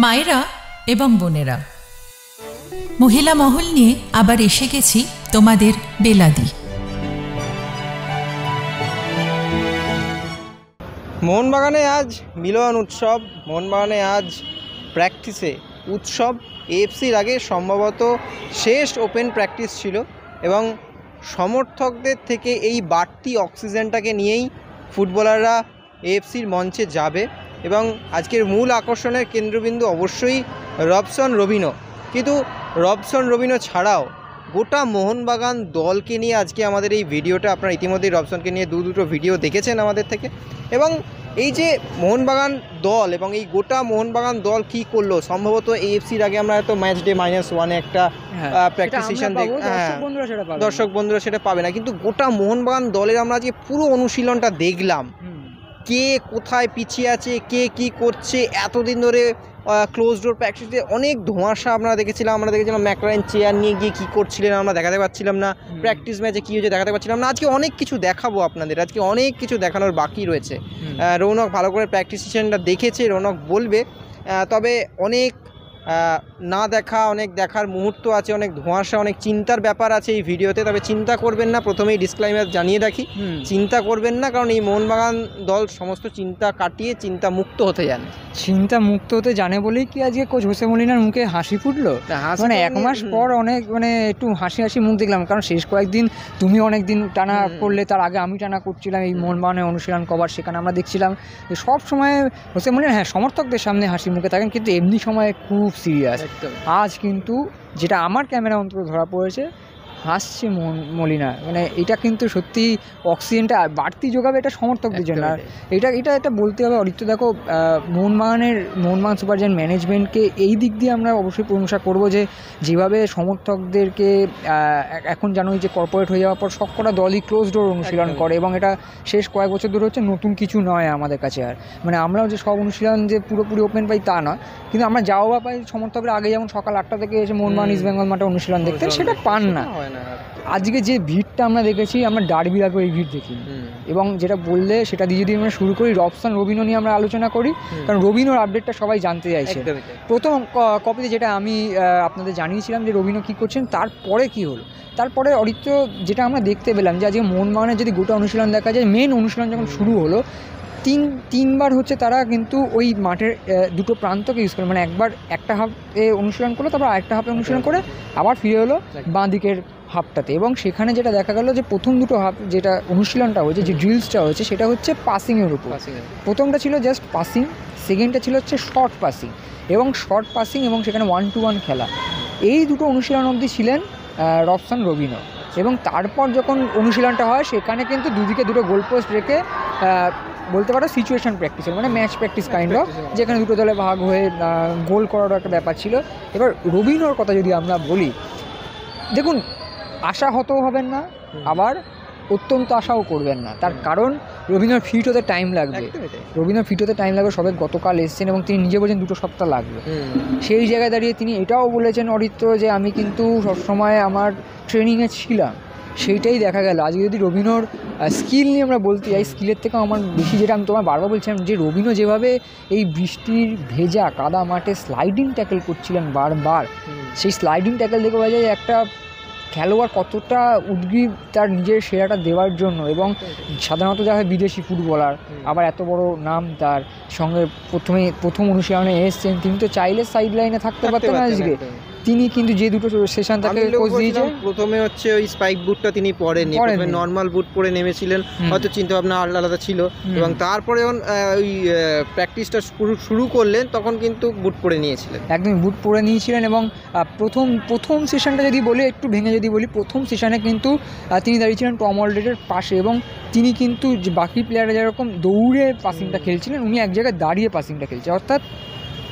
মায়েরা এবং বোনেরা, মহিলা মহল নিয়ে আবার এসে গেছি তোমাদের বেলাদি। মোহনবাগানে আজ মিলন উৎসব, মোহনবাগানে আজ প্র্যাকটিসে উৎসব। এএফসির আগে সম্ভবত শেষ ওপেন প্র্যাকটিস ছিল এবং সমর্থকদের থেকে এই বাড়তি অক্সিজেনটাকে নিয়েই ফুটবলাররা এএফসির মঞ্চে যাবে এবং আজকের মূল আকর্ষণের কেন্দ্রবিন্দু অবশ্যই রবসন রবিনো। কিন্তু রবসন রবিনো ছাড়াও গোটা মোহনবাগান দলকে নিয়ে আজকে আমাদের এই ভিডিওটা, আপনারা ইতিমধ্যেই রবসনকে নিয়ে দুটো ভিডিও দেখেছেন আমাদের থেকে। এবং এই যে মোহনবাগান দল এবং এই গোটা মোহনবাগান দল কি করলো, সম্ভবত এএফসির আগে আমরা হয়তো ম্যাচ ডে -1-এ একটা প্র্যাকটিস সেশন দর্শক বন্ধুরা সেটা পাবে না, কিন্তু গোটা মোহনবাগান দলের আমরা আজকে পুরো অনুশীলনটা দেখলাম। কে কোথায় পিছিয়ে আছে, কে কি করছে, এতদিন ধরে ক্লোজ ডোর প্র্যাকটিসে অনেক ধোঁয়াশা আমরা দেখেছিলাম ম্যাকলারেন চেয়ার নিয়ে গিয়ে কী করছিলেন আমরা দেখাতে পারছিলাম না, প্র্যাকটিস ম্যাচে কী হয়েছে দেখাতে পারছিলাম না। আজকে অনেক কিছু দেখাবো আপনাদের, আজকে অনেক কিছু দেখানোর বাকি রয়েছে। রৌনক ভালো করে প্র্যাকটিস সেশনটা দেখেছে, রৌনক বলবে। তবে অনেক না দেখা, অনেক দেখার মুহূর্ত আছে, অনেক ধোঁয়াশা, অনেক চিন্তার ব্যাপার আছে এই ভিডিওতে। তবে চিন্তা করবেন না, প্রথমেই ডিসক্লাইমার জানিয়ে রাখি, চিন্তা করবেন না, কারণ এই মোহনবাগান দল সমস্ত চিন্তা কাটিয়ে চিন্তা মুক্ত হতে জানে। চিন্তা মুক্ত হতে জানে বলেই কি আজকে কোচ হোসে মলিনার মুখে হাসি ফুটলো। মানে এক মাস পর অনেক একটু হাসি হাসি মুখ দেখলাম, কারণ শেষ কয়েকদিন তুমি অনেক দিন টানা করলে, তার আগে আমি টানা করছিলাম এই মোহনবাগানের অনুশীলন কভার। সেখানে আমরা দেখছিলাম যে সব সময় হোসে মলিনা সমর্থকদের সামনে হাসি মুখে থাকেন, কিন্তু এমনি সময় খুব সিরিয়াস। আজ কিন্তু যেটা আমার ক্যামেরা অন্তত ধরা পড়েছে, হাসছে মলিনা। এটা কিন্তু সত্যি অক্সিজেনটা বাড়তি যোগাবে এটা সমর্থকদের জন্য। আর এটা বলতে হবে অরিত্য, দেখো মোহনবাগান সুপার জায়ান্ট ম্যানেজমেন্টকে এই দিক দিয়ে আমরা অবশ্যই প্রশংসা করবো, যে যেভাবে সমর্থকদেরকে এখন জানোই যে কর্পোরেট হয়ে যাওয়ার পর সবকটা দলই ক্লোজ ডোর অনুশীলন করে, এবং এটা শেষ কয়েক বছর ধরে হচ্ছে, নতুন কিছু নয় আমাদের কাছে। আর আমরাও যে সব অনুশীলন যে পুরোপুরি ওপেন পাই তা নয়, কিন্তু আমরা যাওয়া পাই সমর্থকরা আগে যেমন সকাল 8টা থেকে এসে মোহনবাগান ইস্ট বেঙ্গল মাঠে অনুশীলন দেখতেন, সেটা পান না। আজকে যে ভিড়টা আমরা দেখেছি, আমরা ডার্বির আগে এই ভিড় দেখি। এবং যেটা বললে সেটা দিয়ে যদি আমরা শুরু করি, রবসন রবিনো নিয়ে আমরা আলোচনা করি, কারণ রবিনোর আপডেটটা সবাই জানতে চাইছে। প্রথম কপিতে যেটা আমি আপনাদের জানিয়েছিলাম যে রবিনো কী করছেন, তারপরে কি হলো, তারপরে অরিত্য যেটা আমরা দেখতে পেলাম যে আজকে মোহনবাগানের যদি গোটা অনুশীলন দেখা যায়, মেন অনুশীলন যখন শুরু হলো, তিনবার হচ্ছে তারা কিন্তু ওই মাঠের দুটো প্রান্তকে ইউজ করে, একবার একটা হাফে অনুশীলন করলো, তারপর আরেকটা হাফে অনুশীলন করে আবার ফিরে হলো বাঁ দিকের হাফটাতে। এবং সেখানে যেটা দেখা গেল যে প্রথম দুটো হাফ যেটা অনুশীলনটা হয়েছে, যে ড্রিলসটা হয়েছে, সেটা হচ্ছে পাসিংয়ের উপর। প্রথমটা ছিল জাস্ট পাসিং, সেকেন্ডটা ছিল হচ্ছে শর্ট পাসিং, এবং শর্ট পাসিং এবং সেখানে 1-to-1 খেলা। এই দুটো অনুশীলন অবধি ছিলেন রবসন রবিনো। এবং তারপর যখন অনুশীলনটা হয়, সেখানে কিন্তু দুদিকে দুটো গোলপোস্ট রেখে বলতে পারো situation practice, match practice kind of, যেখানে দুটো দলে ভাগ হয়ে গোল করারও একটা ব্যাপার ছিল। এবার রবিনোর কথা যদি আমরা বলি, দেখুন, আশাহতও হবেন না, আবার অত্যন্ত আশাও করবেন না। তার কারণ রবিনোর ফিট হতে টাইম লাগবে, সবে গতকাল এসছেন এবং তিনি নিজে বলছেন 2 সপ্তাহ লাগবে। সেই জায়গায় দাঁড়িয়ে তিনি এটাও বলেছেন অরিত্র, যে আমি কিন্তু সবসময় আমার ট্রেনিংয়ে ছিলাম। সেইটাই দেখা গেল আজকে। যদি রবিনোর স্কিল নিয়ে আমরা বলতে যাই, স্কিলের থেকেও আমার বেশি, যেটা আমি তোমার বারবার বলছিলাম, যে রবিনো যেভাবে এই বৃষ্টির ভেজা কাদা মাঠে স্লাইডিং ট্যাকেল করছিলেন বারবার, সেই স্লাইডিং ট্যাকেল দেখে বোঝা যায় একটা খেলোয়াড় কতটা উদ্গ্রীব তার নিজের সেরাটা দেওয়ার জন্য। এবং সাধারণত যা হয় বিদেশি ফুটবলার, আবার এত বড় নাম, তার সঙ্গে প্রথম অনুশীলনে এসছেন, তিনি তো চাইলে সাইড লাইনে থাকতে পারতেন আজকে। তিনি কিন্তু যে দুটো সেশন তাকে কোচ দিয়েছেন, প্রথমে হচ্ছে ওই স্পাইক বুটটা তিনি পরেননি, নর্মাল বুট পরে নেমেছিলেন, হয়তো চিন্তাভাবনা আলাদা ছিল। এবং তারপরে যখন ওই প্র্যাকটিসটা শুরু করলেন, তখন কিন্তু বুট পরে নিয়েছিলেন, একদম বুট পরে নিয়েছিলেন। এবং প্রথম সেশনটা যদি বলি, একটু ভেঙে যদি বলি, প্রথম সেশনে কিন্তু তিনি দাঁড়িয়েছিলেন টম অলড্রেডের পাশে, এবং তিনি কিন্তু বাকি প্লেয়াররা যেরকম দৌড়ে পাসিংটা খেলছিলেন, উনি এক জায়গায় দাঁড়িয়ে পাসিংটা খেলছে। অর্থাৎ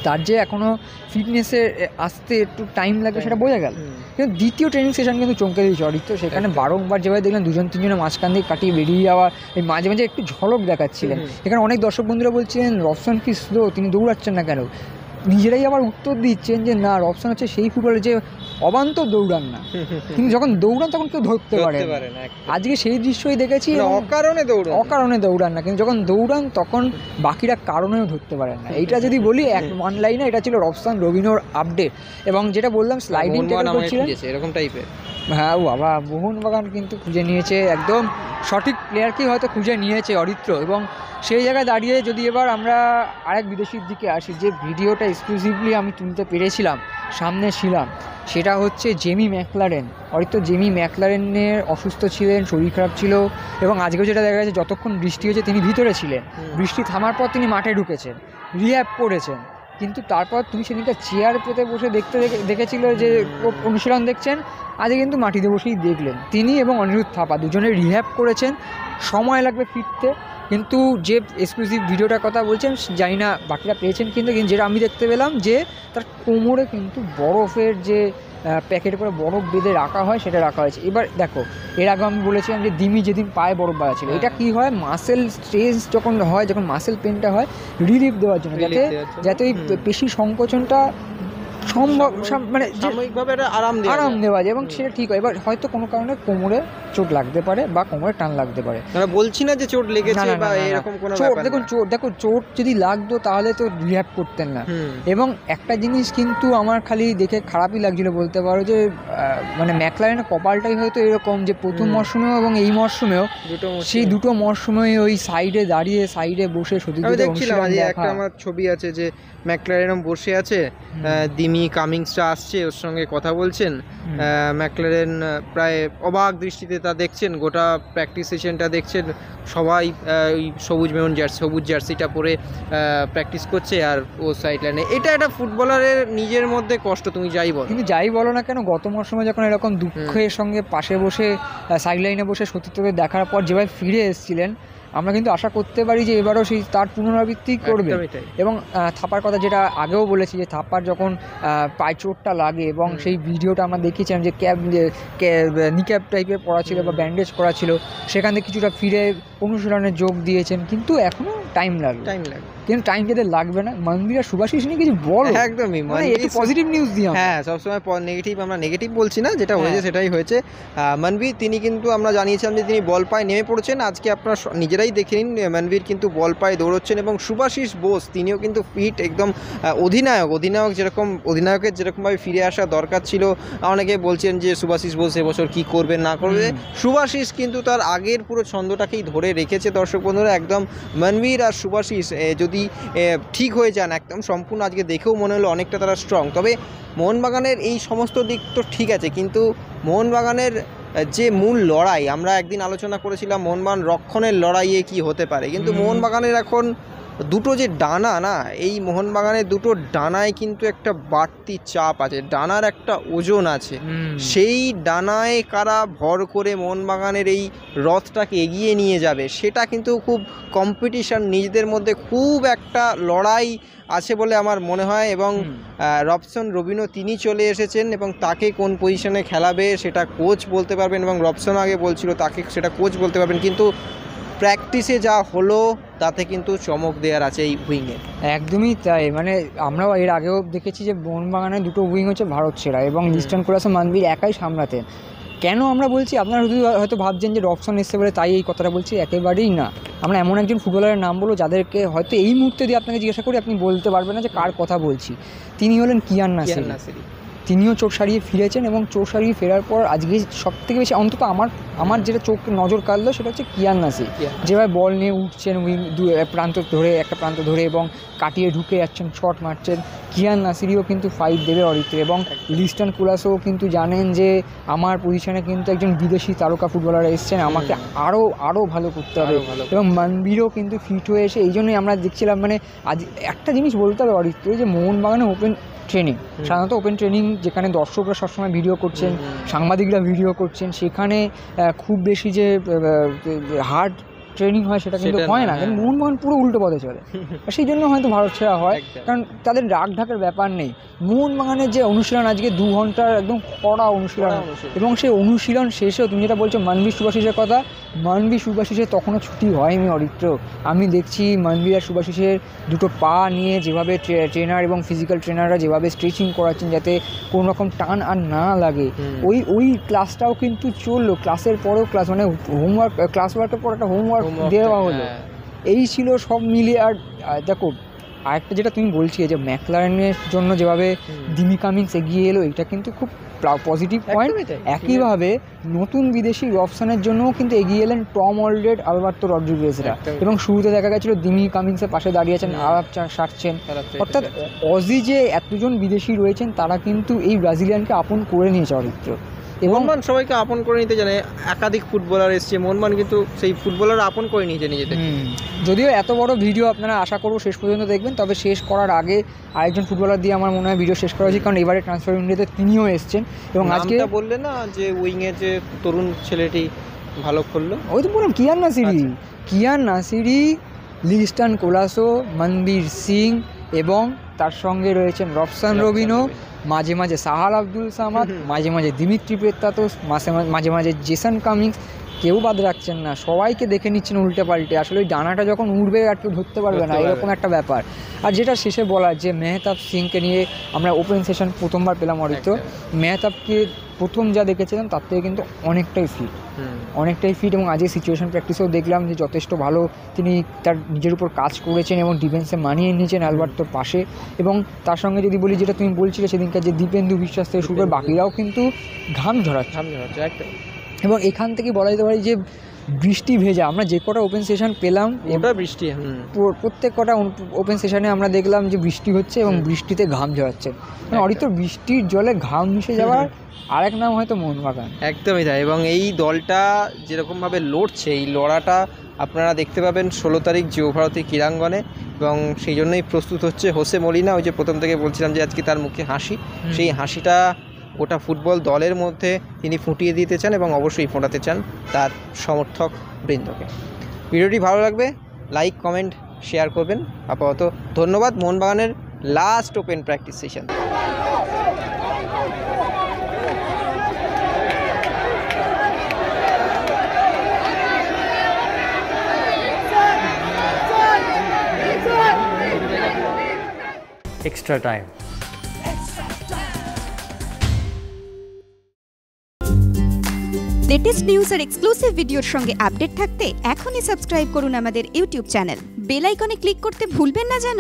তার যে এখনও ফিটনেসে আসতে একটু টাইম লাগবে, সেটা বোঝা গেল। কিন্তু দ্বিতীয় ট্রেনিং সেশন কিন্তু চমকে দিয়েছে অরিত্র। সেখানে বারংবার যেভাবে দেখলেন 2-3জনের মাঝখান দিয়ে কাটিয়ে বেরিয়ে যাওয়া, এই মাঝে মাঝে একটু ঝলক দেখাচ্ছিলেন। এখানে অনেক দর্শক বন্ধুরা বলছিলেন রবসন কি স্লো, তিনি দৌড়াচ্ছেন না কেন? নিজেরাই আবার উত্তর দিচ্ছেন যে না রবসান হচ্ছে সেই ফুটবলার যে অবান্তর দৌড়ান না, কিন্তু যখন দৌড়ান তখন কেউ ধরতে পারে না। আজকে সেই দৃশ্যই দেখেছি, অকারণে দৌড়ান না, কিন্তু যখন দৌড়ান তখন বাকিরা কারণেও ধরতে পারেন না। এইটা যদি বলি ওয়ান লাইনে, এটা ছিল রবসান রবিনোর আপডেট। এবং যেটা বললাম স্লাইডিং করছিলেন এরকম টাইপের, হ্যাঁ বাবা মোহনবাগান কিন্তু খুঁজে নিয়েছে, একদম সঠিক প্লেয়ারকেই হয়তো খুঁজে নিয়েছে অরিত্র। এবং সেই জায়গায় দাঁড়িয়ে যদি এবার আমরা আরেক বিদেশির দিকে আসি, যে ভিডিওটা এক্সক্লুসিভলি আমি তুলতে পেরেছিলাম, সামনে ছিলাম, সেটা হচ্ছে জেমি ম্যাকলারেন। অরিত্র জেমি ম্যাকলারেনের অসুস্থ ছিলেন, শরীর খারাপ ছিল, এবং আজকেও যেটা দেখা যাচ্ছে যতক্ষণ বৃষ্টি হয়েছে তিনি ভিতরে ছিলেন, বৃষ্টি থামার পর তিনি মাঠে ঢুকেছেন, রিহ্যাব করেছেন। কিন্তু তারপর তুমি সেদিনটা চেয়ার পেতে বসে দেখেছিল যে অনুশীলন দেখছেন, আজকে কিন্তু মাটিতে বসেই দেখলেন তিনি এবং অনিরুদ্ধ থাপা দুজনে রিহ্যাব করেছেন, সময় লাগবে ফিরতে। কিন্তু যে এক্সক্লুসিভ ভিডিওটার কথা বলছেন জানি না বাকিরা পেয়েছেন, কিন্তু যেটা আমি দেখতে পেলাম যে তার কোমরে কিন্তু বরফের যে প্যাকেটে করে বরফ বেঁধে রাখা হয় সেটা রাখা হয়েছে। এবার দেখো, এর আগে আমি বলেছিলাম যে দিমি যেদিন পায়ে বরফ বাঁধা ছিল, এটা কি হয়, মাসেল স্ট্রেস যখন হয়, যখন মাসেল পেনটা হয়, রিলিফ দেওয়ার জন্য, যাতে ওই পেশি সংকোচনটা সম্ভব মানে সাময়িকভাবে আরাম দেওয়া যায়, এবং সেটা ঠিক হয়। এবার হয়তো কোনো কারণে কোমরে চোট লাগতে পারে বা কোমরে টান লাগতে পারে, বলছি না যে চোট লেগেছে বা এরকম কোনো ব্যাপার। দেখো চোট যদি লাগতো তাহলে তো রিহ্যাব করতেন না। এবং একটা জিনিস কিন্তু আমার খালি দেখে খারাপই লাগছিল বলতে পারো, যে মানে ম্যাকলারেনের কপালটাই হয়তো এরকম যে প্রথম মরশুমেও এবং এই মরশুমেও, সেই দুটো মরশুমে ওই সাইডে দাঁড়িয়ে সাইডে বসে একটা আমার ছবি আছে যে ম্যাকলারেন বসে আছে, দিমি কামিংসটা আসছে ওর সঙ্গে কথা বলছেন, ম্যাকলারেন প্রায় অবাক দৃষ্টিতে তা দেখছেন, গোটা প্র্যাকটিস সেশনটা দেখছেন, সবাই ওই সবুজ জার্সিটা পরে প্র্যাকটিস করছে আর ও সাইড লাইনে। এটা একটা ফুটবলারের নিজের মধ্যে কষ্ট, তুমি যাই বলো, কিন্তু যাই বলো না কেন, গত মরশুমে যখন এরকম দুঃখের সঙ্গে পাশে বসে সাইড লাইনে বসে সতীর্থকে দেখার পর যেভাবে ফিরে এসেছিলেন, আমরা কিন্তু আশা করতে পারি যে এবারও সেই তার পুনরাবৃত্তি করবে। এবং থাপার কথা যেটা আগেও বলেছি, যে থাপার যখন পায়ে চোটটা লাগে এবং সেই ভিডিওটা আমরা দেখিয়েছিলাম যে নিক্যাপ টাইপের পরা ছিল বা ব্যান্ডেজ করা ছিল, সেখান থেকে কিছুটা ফিরে অনুশীলনে যোগ দিয়েছেন, কিন্তু এখনও টাইম লাগবে, কিন্তু টাইম যাদের লাগবে না। মনবীর আর শুভাশিস নিয়ে কিছু বলো। একদমই পজিটিভ নিউজ দিই, হ্যাঁ সবসময় নেগেটিভ, আমরা নেগেটিভ বলছি না, যেটা হয়েছে সেটাই হয়েছে। মনবীর তিনি কিন্তু আমরা জানিয়েছিলাম যে তিনি বল পায়ে নেমে পড়েছেন, আজকে আপনারা নিজেরাই দেখে নিন, মনবীর কিন্তু বল পায়ে দৌড়চ্ছেন। এবং শুভাশিস বোস তিনিও কিন্তু ফিট, একদম অধিনায়কের যেরকমভাবে ফিরে আসা দরকার ছিল। অনেকে বলছেন যে শুভাশিস বোস এবছর কী করবে না করবে, শুভাশিস কিন্তু তার আগের পুরো ছন্দটাকেই ধরে রেখেছে। দর্শক বন্ধুরা, একদম মনবীর আর শুভাশিস যদি ঠিক হয়ে যান একদম সম্পূর্ণ, আজকে দেখেও মনে হলো অনেকটা তারা স্ট্রং। তবে মোহনবাগানের এই সমস্ত দিক তো ঠিক আছে, কিন্তু মোহনবাগানের যে মূল লড়াই, আমরা একদিন আলোচনা করেছিলাম মোহনবাগান রক্ষণের লড়াইয়ে কি হতে পারে, কিন্তু মোহনবাগানের এখন দুটো যে ডানা না, এই মোহনবাগানের দুটো ডানায় কিন্তু একটা বাড়তি চাপ আছে, ডানার একটা ওজন আছে। সেই ডানায় কারা ভর করে মোহনবাগানের এই রথটাকে এগিয়ে নিয়ে যাবে, সেটা কিন্তু খুব কম্পিটিশন, নিজেদের মধ্যে খুব একটা লড়াই আছে বলে আমার মনে হয়। এবং রবসন রবিনো তিনি চলে এসেছেন, এবং তাকে কোন পজিশনে খেলাবে সেটা কোচ বলতে পারবেন, এবং রবসন আগে বলছিল তাকে সেটা কোচ বলতে পারবেন, কিন্তু প্র্যাকটিসে যা হলো তাতে কিন্তু চমক দেওয়ার আছে এই উইংয়ে। একদমই তাই, মানে আমরাও এর আগেও দেখেছি যে মোহনবাগানের দুটো উইং হচ্ছে ভারত সেরা, এবং লিস্টন কুলাসও মনবীর একাই সামলাতেন। কেন আমরা বলছি, আপনারা হয়তো ভাবছেন যে রবসন এসছে বলে তাই এই কথাটা বলছি, একেবারেই না। আমরা এমন একজন ফুটবলারের নাম বলবো যাদেরকে হয়তো এই মুহূর্তে দিয়ে আপনাকে জিজ্ঞাসা করি আপনি বলতে পারবেন না যে কার কথা বলছি। তিনি হলেন কিয়ান নাসিরি। তিনিও চোখ সারিয়ে ফিরেছেন, এবং চোখ সারিয়ে ফেরার পর আজকে সবথেকে বেশি অন্তত আমার যেটা চোখ নজর কাড়লো সেটা হচ্ছে কিয়ান নাসির, যেভাবে বল নিয়ে উঠছেন একটা প্রান্ত ধরে এবং কাটিয়ে ঢুকে যাচ্ছেন, শট মারছেন। কিয়ান নাসিরিও কিন্তু ফাইট দেবে অরিত্র, এবং লিস্টন কুলাসও কিন্তু জানেন যে আমার পজিশনে কিন্তু একজন বিদেশি তারকা ফুটবলার এসছেন, আমাকে আরও ভালো করতে হবে। এবং মনবীরও কিন্তু ফিট হয়ে এসে, এই জন্যই আমরা দেখছিলাম, মানে আজ একটা জিনিস বলতে হবে অরিত্র, যে মোহনবাগানে ওপেন ট্রেনিং, সাধারণত ওপেন ট্রেনিং যেখানে দর্শকরা সবসময় ভিডিও করছেন, সাংবাদিকরা ভিডিও করছেন, সেখানে খুব বেশি যে হার্ড ট্রেনিং হয় সেটা কিন্তু হয় না, কিন্তু মোহনবাগান পুরো উল্টো পথে চলে। সেই জন্য হয়তো ভারত সেরা হয়, কারণ তাদের রাগ ঢাকের ব্যাপার নেই। মোহনবাগানের যে অনুশীলন আজকে 2 ঘন্টার একদম কড়া অনুশীলন, এবং সেই অনুশীলন শেষেও তুমি যেটা বলছো মানবী শুভাশিসের কথা, মানবী শুভাশিসের তখনও ছুটি হয়নি অরিত্র। আমি দেখছি মানবী আর শুভাশিসের দুটো পা নিয়ে যেভাবে ট্রেনার এবং ফিজিক্যাল ট্রেনাররা যেভাবে স্ট্রেচিং করাচ্ছেন যাতে কোনো রকম টান আর না লাগে, ওই ক্লাসটাও কিন্তু চললো। ক্লাসের পরেও ক্লাস, মানে হোমওয়ার্ক, ক্লাস ওয়ার্কের পর একটা হোমওয়ার্ক দেওয়া হলো। এই ছিল সব মিলিয়ে। আর দেখো আরেকটা যেটা তুমি বলছি যে ম্যাকলারেনের জন্য যেভাবে ডিমি কামিন্স এগিয়ে এলো, এটা কিন্তু খুব পজিটিভ পয়েন্ট। একইভাবে নতুন বিদেশি অপশনের জন্যও কিন্তু এগিয়ে এলেন টম অলড্রেড, আলবার্তো রড্রিগেজরা, এবং শুরুতে দেখা গেছিলো ডিমি কামিন্সের পাশে দাঁড়িয়েছেন, আলাপ সারছেন। অর্থাৎ অজি যে এতজন বিদেশি রয়েছেন তারা কিন্তু এই ব্রাজিলিয়ানকে আপন করে নিয়েছে অরিত্র। মোহনবাগান সবাইকে আপন করে নিতে জানে, একাধিক ফুটবলার এসছে, মোহনবাগান কিন্তু সেই ফুটবলার আপন করে নিয়েছে নিজেদের। যদিও এত বড় ভিডিও আপনারা আশা করবো শেষ পর্যন্ত দেখবেন, তবে শেষ করার আগে আরেকজন ফুটবলার দিয়ে আমার মনে হয় ভিডিও শেষ করা উচিত, কারণ এবারে ট্রান্সফার উইন্ডোতে তিনিও এসছেন। এবং আজকে বললে না যে উইংয়ে যে তরুণ ছেলেটি ভালো করলো, ওই তো বললাম কিয়ান নাসিরি, লিস্টান কোলাসো, মনবীর সিং, এবং তার সঙ্গে রয়েছেন রবসান রবিনো, মাঝে মাঝে সাহাল আব্দুল সামাদ, মাঝে মাঝে দিমিত্রি পেত্রাতোস, মাঝে মাঝে জেসন কামিংস। কেউ বাদ রাখছেন না, সবাইকে দেখে নিচ্ছেন উল্টে পাল্টে। আসলে ওই ডানাটা যখন উঠবে আর কেউ ধরতে পারবে না, এরকম একটা ব্যাপার। আর যেটা শেষে বলার, যে মেহতাব সিংকে নিয়ে আমরা ওপেন সেশন প্রথমবার পেলাম অরিত্র। মেহতাবকে প্রথম যা দেখেছিলাম তার থেকে কিন্তু অনেকটাই ফিট, এবং আজকে সিচুয়েশন প্র্যাকটিসেও দেখলাম যে যথেষ্ট ভালো তিনি তার নিজের উপর কাজ করেছেন এবং ডিফেন্সে মানিয়ে নিয়েছেন আলবার্তোর পাশে। এবং তার সঙ্গে যদি বলি, যেটা তুমি বলছিলে সেদিনকার, যে দীপেন্দু বিশ্বাস থেকে শুরু করে বাকিরাও কিন্তু ঘাম ঝরাচ্ছে। এবং এখান থেকে বলা যেতে পারে যে বৃষ্টি ভেজা, আমরা যে কটা ওপেন সেশন পেলাম ওটা বৃষ্টি, প্রত্যেক কটা ওপেন সেশনে আমরা দেখলাম যে বৃষ্টি হচ্ছে এবং বৃষ্টিতে ঘাম ঝরাচ্ছে। অরিত্র বৃষ্টির জলে ঘাম মিশে যাওয়ার আরেক নাম হয়তো মোহনবাগান। একদমই তাই। এবং এই দলটা যেরকমভাবে লড়ছে, এই লড়াটা আপনারা দেখতে পাবেন 16 তারিখ যুবভারতী ক্রীড়াঙ্গনে, এবং সেই জন্যই প্রস্তুত হচ্ছে হোসে মলিনা। ওই যে প্রথম থেকে বলছিলাম যে আজকে তার মুখে হাসি, সেই হাসিটা গোটা ফুটবল দলের মধ্যে তিনি ফুটিয়ে দিতে চান, এবং অবশ্যই ফোটাতে চান তার সমর্থক বৃন্দকে। ভিডিওটি ভালো লাগবে লাইক, কমেন্ট, শেয়ার করবেন। আপাতত ধন্যবাদ। মোহনবাগানের last open practice session. Extra time. Latest news আর এক্সক্লুসিভ ভিডিওর সঙ্গে আপডেট থাকতে এখনই সাবস্ক্রাইব করুন আমাদের ইউটিউব চ্যানেল। বেল আইকনে ক্লিক করতে ভুলবেন না যেন।